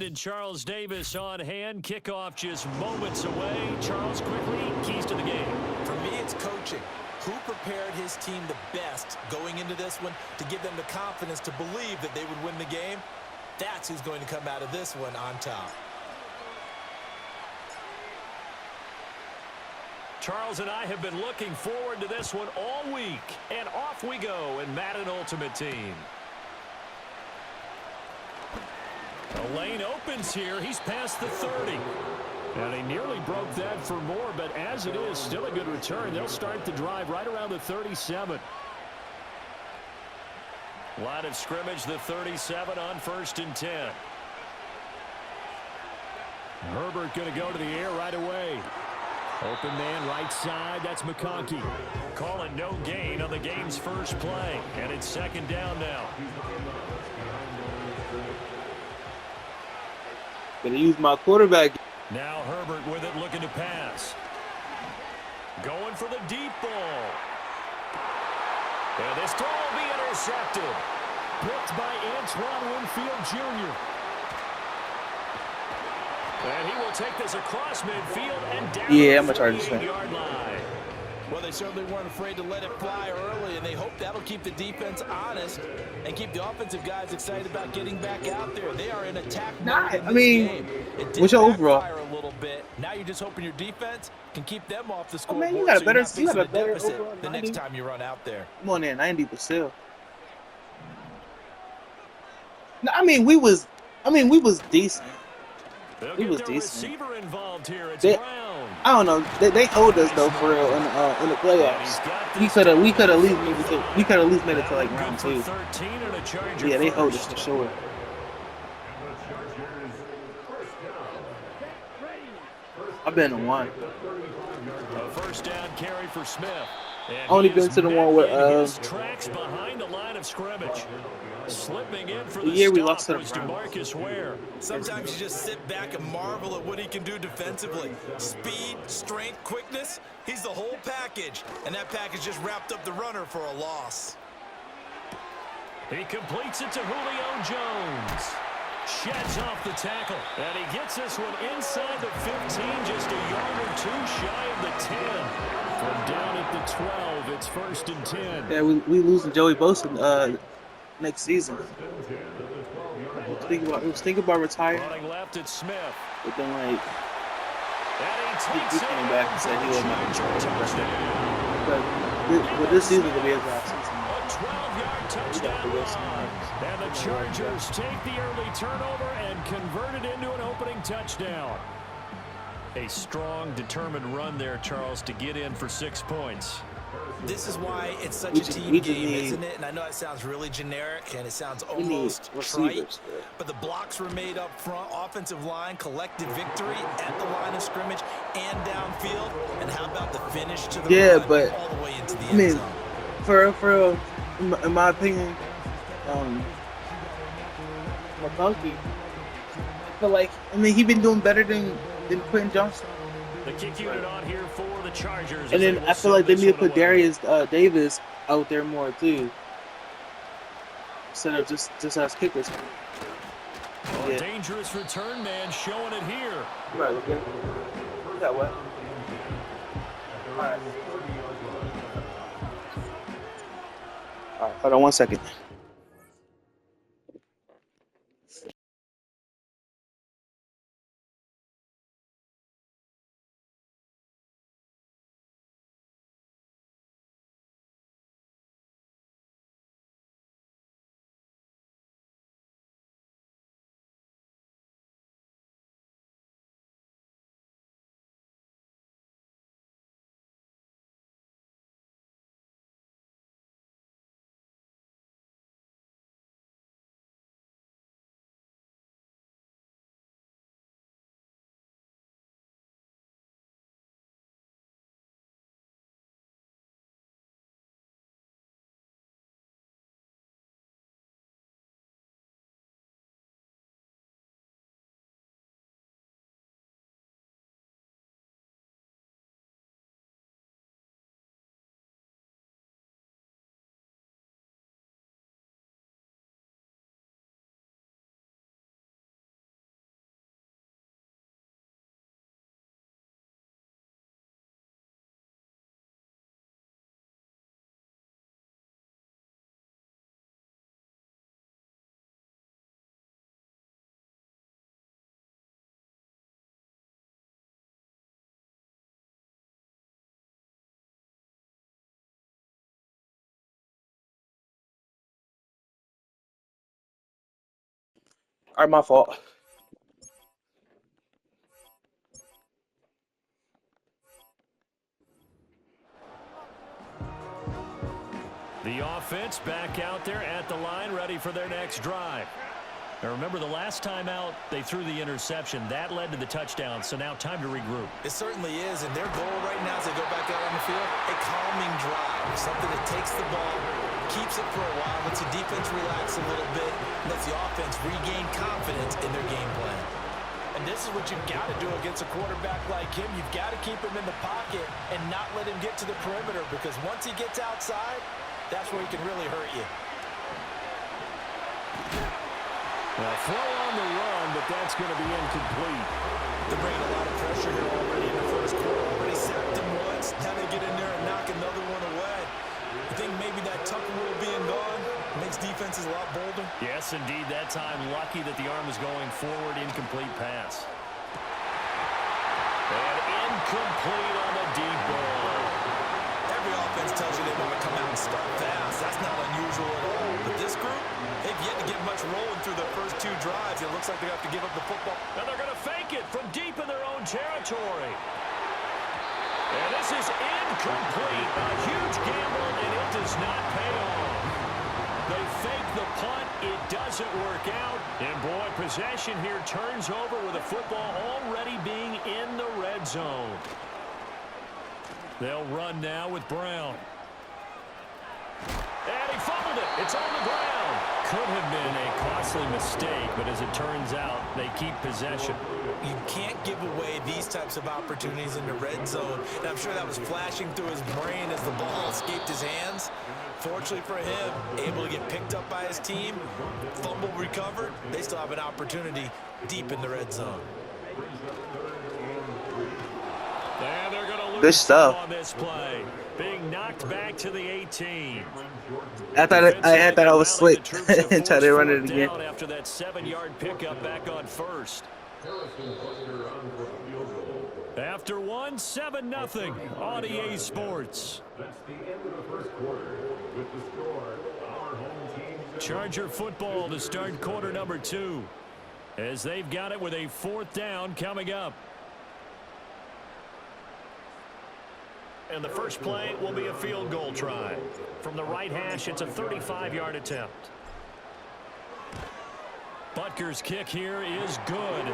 And Charles Davis on hand. Kickoff just moments away. Charles, quickly, keys to the game. For me, it's coaching. Who prepared his team the best going into this one to give them the confidence to believe that they would win the game? That's who's going to come out of this one on top. Charles and I have been looking forward to this one all week. And off we go in Madden Ultimate Team. The lane opens here. He's past the 30. And he nearly broke that for more, but as it is, still a good return. They'll start the drive right around the 37. Line of scrimmage, the 37 on 1st and 10. Herbert going to go to the air right away. Open man right side, that's McConkey. Calling no gain on the game's first play, and it's 2nd down now. Gonna use my quarterback. Now Herbert with it, looking to pass. Going for the deep ball. And this throw will be intercepted. Picked by Antoine Winfield Jr. And he will take this across midfield and down the 48-yard line. Well, they certainly weren't afraid to let it fly early, and they hope that'll keep the defense honest and keep the offensive guys excited about getting back out there. They are in attack mode in this game. What's your overall? A little bit. Now you're just hoping your defense can keep them off the scoreboard. Man, you got a better, so you got a better overall the next time you run out there. Come on there, 90%. No, I mean we was decent. We was decent. I don't know. They hold us though for real in the playoffs. We could at least made it to like round 2. Yeah, they hold us for sure. I've been to one. A first down carry for Smith. Only been to the one where tracks behind the line of scrimmage. Slipping in for the year we lost to the Browns. Sometimes you just sit back and marvel at what he can do defensively. Speed, strength, quickness. He's the whole package. And that package just wrapped up the runner for a loss. He completes it to Julio Jones. Sheds off the tackle. And he gets this one inside the 15, just a yard or 2 shy of the 10. From down at the 12, it's 1st and 10. Yeah, we losing Joey Bosa next season. I was thinking about retiring. Running left at Smith. But then like he came back and said he wasn't going to but this season will be his last season. A 12-yard touchdown. And the Chargers take the early turnover and convert it into an opening touchdown. A strong, determined run there, Charles, to get in for 6 points. This is why it's such a team game, isn't it? And I know it sounds really generic and it sounds almost trite, but the blocks were made up front, offensive line, collective victory at the line of scrimmage and downfield. And how about the finish to the run but all the way into the end zone? For in my opinion, McConkey, I feel like he been doing better than Quentin Johnson. The kick unit on here for the Chargers. And then I feel like they need to put Darius Davis out there more too, instead of just as kickers. Yeah. Dangerous return man showing it here. Right, okay. That way. All right. All right. Hold on 1 second. All right, my fault. The offense back out there at the line, ready for their next drive. Now remember, the last time out, they threw the interception. That led to the touchdown, so now time to regroup. It certainly is, and their goal right now as they go back out on the field, a calming drive, something that takes the ball, keeps it for a while, lets the defense relax a little bit, and lets the offense regain confidence in their game plan. And this is what you've got to do against a quarterback like him. You've got to keep him in the pocket and not let him get to the perimeter, because once he gets outside, that's where he can really hurt you. Well, throw on the run, but that's going to be incomplete. They're bringing a lot of pressure here already in the first quarter. Already sacked him once. Now they get in there and knock another one away. I think maybe that tuck rule being gone makes defenses a lot bolder. Yes, indeed. That time, lucky that the arm is going forward. Incomplete pass. And incomplete on the deep ball. Every offense tells you they want to come out and start fast. That's not unusual at all. But this group, they've yet to get much rolling through their first two drives. It looks like they have to give up the football. And they're going to fake it from deep in their own territory. And this is incomplete. A huge gamble, and it does not pay off. They fake the punt. It doesn't work out. And, boy, possession here turns over with the football already being in the red zone. They'll run now with Brown. And he fumbled it. It's on the ground. Could have been a costly mistake, but as it turns out, they keep possession. You can't give away these types of opportunities in the red zone. And I'm sure that was flashing through his brain as the ball escaped his hands. Fortunately for him, able to get picked up by his team, fumble recovered. They still have an opportunity deep in the red zone. And they're going to lose Good stuff on this play. Being knocked back to the 18. I thought I was slick until they run it again. After that 7-yard pickup back on first. After 1, 7-0 on EA Sports. That's the end of the first quarter. With the score, our home team. Charger football to start quarter number 2. As they've got it with a 4th down coming up. And the first play will be a field goal try. From the right hash, it's a 35-yard attempt. Butker's kick here is good.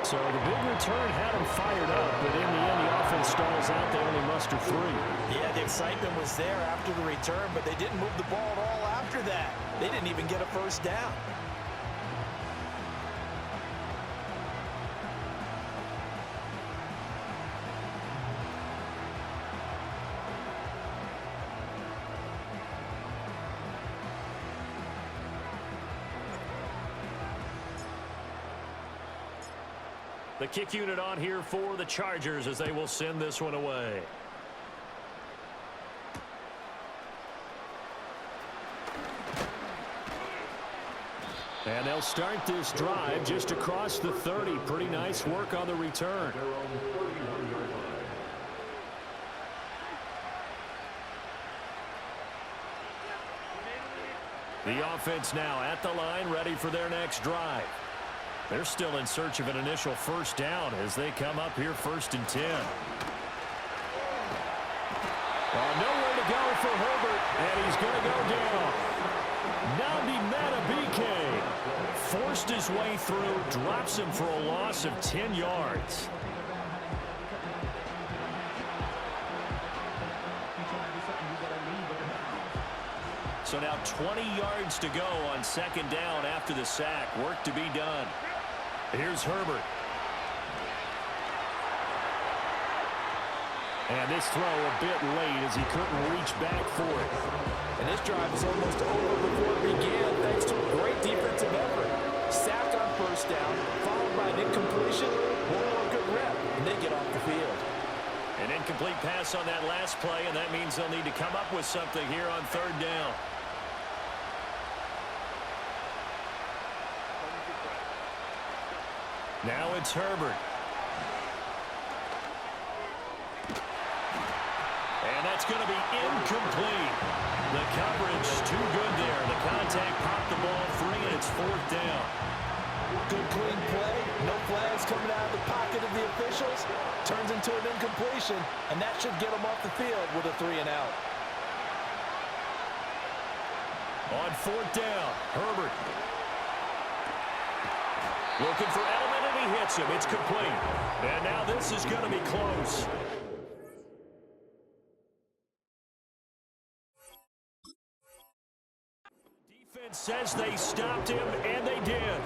So the big return had him fired up, but in the end, the offense stalls out. They only muster 3. Yeah, the excitement was there after the return, but they didn't move the ball at all after that. They didn't even get a first down. The kick unit on here for the Chargers as they will send this one away. And they'll start this drive just across the 30. Pretty nice work on the return. The offense now at the line, ready for their next drive. They're still in search of an initial first down as they come up here 1st and 10. Nowhere to go for Herbert, and he's going to go down. Nabi Matabike forced his way through, drops him for a loss of 10 yards. So now 20 yards to go on 2nd down after the sack. Work to be done. Here's Herbert. And this throw a bit late as he couldn't reach back for it. And this drive is almost over before it began thanks to a great defensive effort. Sack on 1st down, followed by an incompletion. One more good rep, and they get off the field. An incomplete pass on that last play, and that means they'll need to come up with something here on 3rd down. Now it's Herbert. And that's going to be incomplete. The coverage too good there. The contact popped the ball free, and it's 4th down. Good clean play. No flags coming out of the pocket of the officials. Turns into an incompletion, and that should get them off the field with a 3 and out. On 4th down, Herbert. Looking for Edelman, and he hits him. It's complete. And now this is going to be close. Defense says they stopped him, and they did.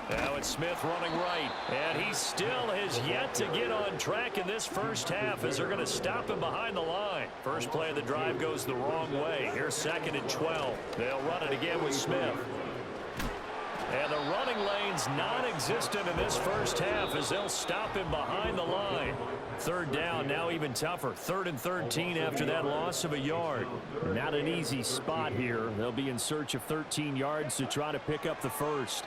Now it's Smith running right, and he still has yet to get on track in this first half as they're going to stop him behind the line. First play of the drive goes the wrong way. Here's 2nd and 12. They'll run it again with Smith. And the running lane's non-existent in this first half as they'll stop him behind the line. 3rd down, now even tougher. 3rd and 13 after that loss of a yard. Not an easy spot here. They'll be in search of 13 yards to try to pick up the first.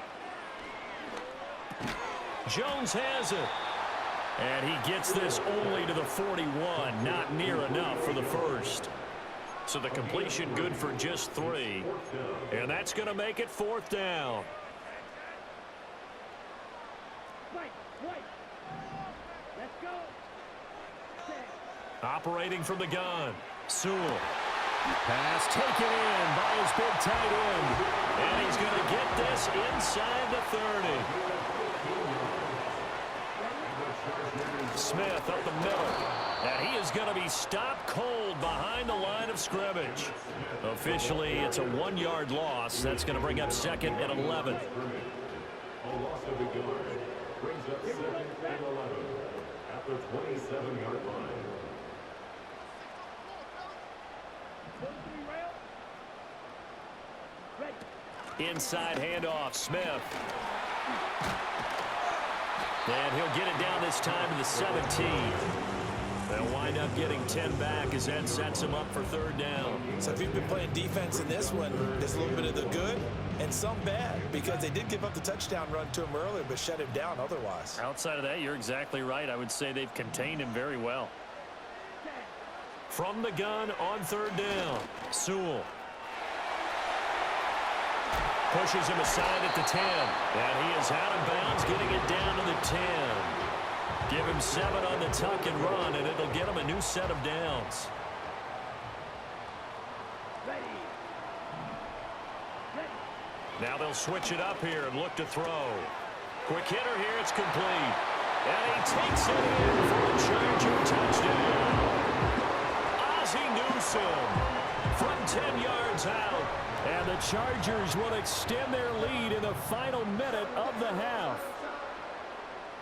Jones has it. And he gets this only to the 41. Not near enough for the first. So the completion good for just 3. And that's going to make it 4th down. Let's go. Operating from the gun. Sewell. Pass taken in by his big tight end. And he's going to get this inside the 30. Smith up the middle. And he is going to be stopped cold behind the line of scrimmage. Officially, it's a 1-yard loss. That's going to bring up 2nd and 11. A loss of a yard brings up 2nd and 11 at the 27-yard line. Inside handoff, Smith. And he'll get it down this time to the 17. They'll wind up getting 10 back as that sets him up for 3rd down. So if you've been playing defense in this one, there's a little bit of the good and some bad because they did give up the touchdown run to him earlier but shut him down otherwise. Outside of that, you're exactly right. I would say they've contained him very well. From the gun on 3rd down, Sewell. Pushes him aside at the 10. And he is out of bounds, getting it down to the 10. Give him 7 on the tuck and run, and it'll get him a new set of downs. Now they'll switch it up here and look to throw. Quick hitter here, it's complete. And he takes it in for a Charger touchdown. Ozzie Newsome from 10 yards out. And the Chargers will extend their lead in the final minute of the half.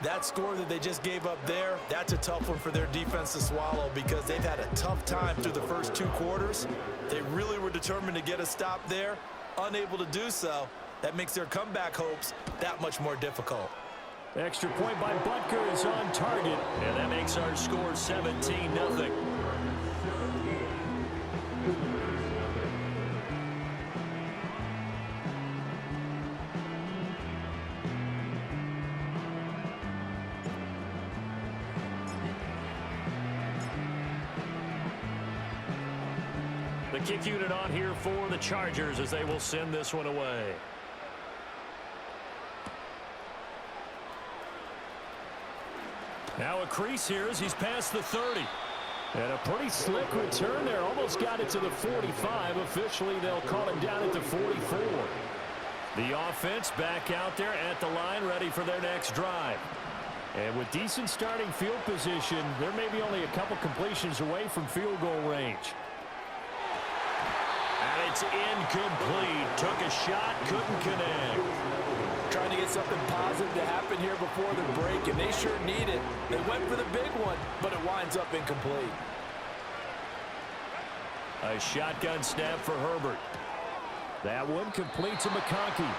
That score that they just gave up there, that's a tough one for their defense to swallow because they've had a tough time through the first 2 quarters. They really were determined to get a stop there, unable to do so. That makes their comeback hopes that much more difficult. Extra point by Butker is on target, and that makes our score 17-0. The kick unit on here for the Chargers as they will send this one away. Now a crease here as he's past the 30. And a pretty slick return there. Almost got it to the 45. Officially, they'll call him down at the 44. The offense back out there at the line, ready for their next drive. And with decent starting field position, there may be only a couple completions away from field goal range. And it's incomplete. Took a shot, couldn't connect. Trying to get something positive to happen here before the break, and they sure need it. They went for the big one, but it winds up incomplete. A shotgun snap for Herbert. That one complete to McConkey.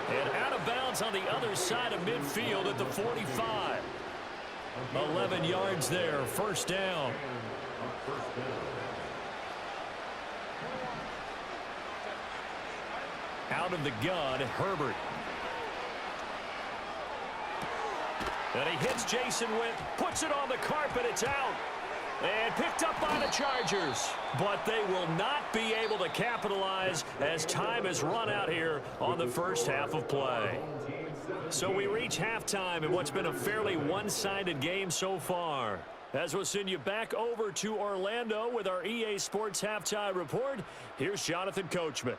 And out of bounds on the other side of midfield at the 45. 11 yards there, 1st down. Out of the gun, Herbert. And he hits Jason Witt, puts it on the carpet, it's out. And picked up by the Chargers. But they will not be able to capitalize as time has run out here on the first half of play. So we reach halftime in what's been a fairly one-sided game so far. As we'll send you back over to Orlando with our EA Sports Halftime Report, here's Jonathan Coachman.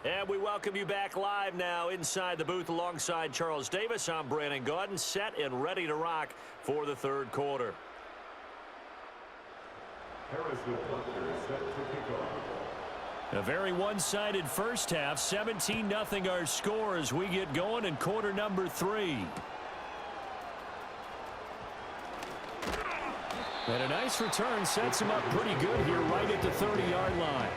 And we welcome you back live now inside the booth alongside Charles Davis. I'm Brandon Gaudin, set and ready to rock for the third quarter. Harrison Butler set to kick off. A very one-sided first half, 17-0 our score as we get going in quarter number 3. And a nice return sets him up pretty good here right at the 30-yard line.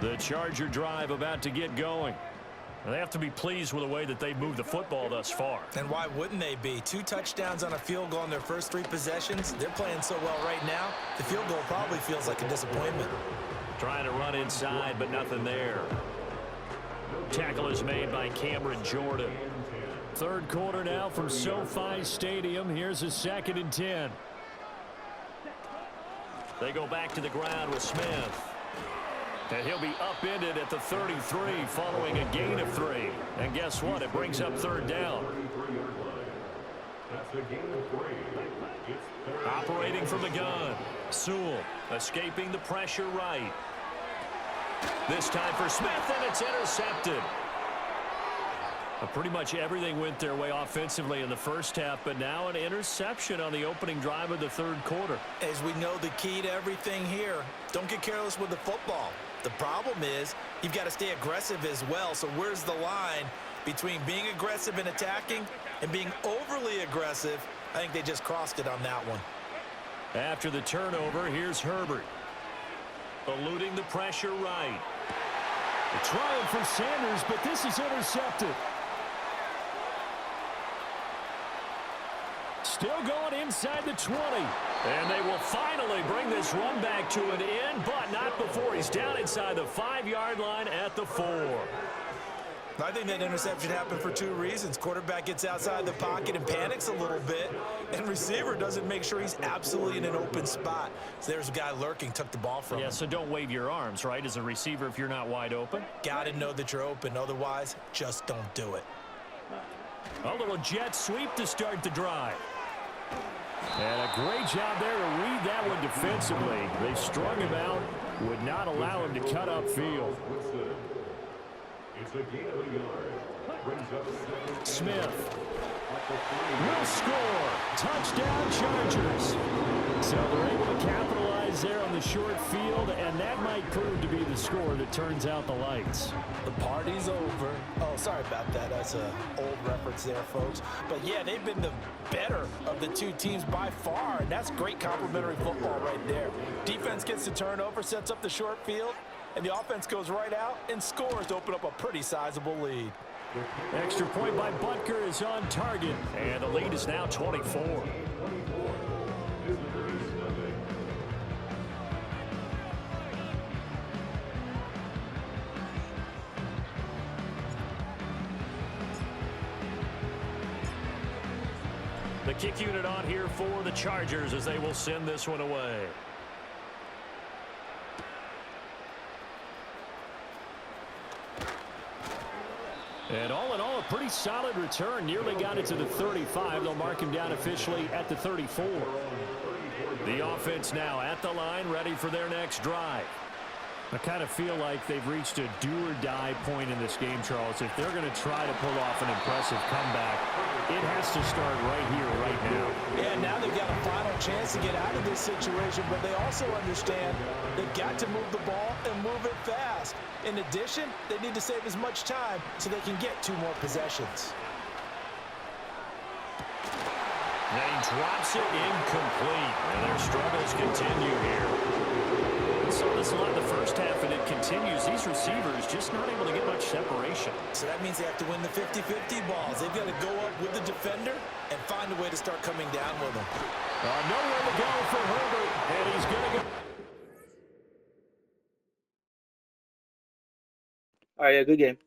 The Charger drive about to get going. They have to be pleased with the way that they've moved the football thus far. And why wouldn't they be? 2 touchdowns on a field goal in their first 3 possessions. They're playing so well right now, the field goal probably feels like a disappointment. Trying to run inside, but nothing there. Tackle is made by Cameron Jordan. Third quarter now from SoFi Stadium. Here's a 2nd and 10. They go back to the ground with Smith. And he'll be upended at the 33 following a gain of 3. And guess what? It brings up 3rd down. Operating from the gun. Sewell escaping the pressure right. This time for Smith, and it's intercepted. Pretty much everything went their way offensively in the first half, but now an interception on the opening drive of the third quarter. As we know, the key to everything here, don't get careless with the football. The problem is you've got to stay aggressive as well. So where's the line between being aggressive and attacking and being overly aggressive? I think they just crossed it on that one. After the turnover, here's Herbert. Eluding the pressure right. A triumph for Sanders, but this is intercepted. Still going inside the 20. And they will finally bring this run back to an end, but not before he's down inside the 5-yard line at the 4. I think that interception happened for 2 reasons. Quarterback gets outside the pocket and panics a little bit, and receiver doesn't make sure he's absolutely in an open spot. So there's a guy lurking, took the ball from him. Yeah, so don't wave your arms, right, as a receiver if you're not wide open. Got to know that you're open. Otherwise, just don't do it. A little jet sweep to start the drive. And a great job there to read that one defensively. They strung him out, would not allow him to cut upfield. It's a gain of a yard. Brings up Smith will score. Touchdown Chargers. So they're able to capitalize there on the short field, and that might prove to be the score that turns out the lights. The party's over. Oh, sorry about that. That's an old reference there, folks. But, yeah, they've been the better of the 2 teams by far, and that's great complimentary football right there. Defense gets the turnover, sets up the short field, and the offense goes right out and scores to open up a pretty sizable lead. Extra point by Butker is on target, and the lead is now 24. The kick unit on here for the Chargers as they will send this one away. And all in all, a pretty solid return. Nearly got it to the 35. They'll mark him down officially at the 34. The offense now at the line, ready for their next drive. I kind of feel like they've reached a do-or-die point in this game, Charles. If they're going to try to pull off an impressive comeback, it has to start right here, right now. Yeah, now they've got a final chance to get out of this situation, but they also understand they've got to move the ball and move it fast. In addition, they need to save as much time so they can get 2 more possessions. And he drops it incomplete, and their struggles continue here. We saw this a lot in the first half, and it continues. These receivers just not able to get much separation. So that means they have to win the 50-50 balls. They've got to go up with the defender and find a way to start coming down with them. Nowhere to go for Herbert, and he's going to go. All right, yeah, good game.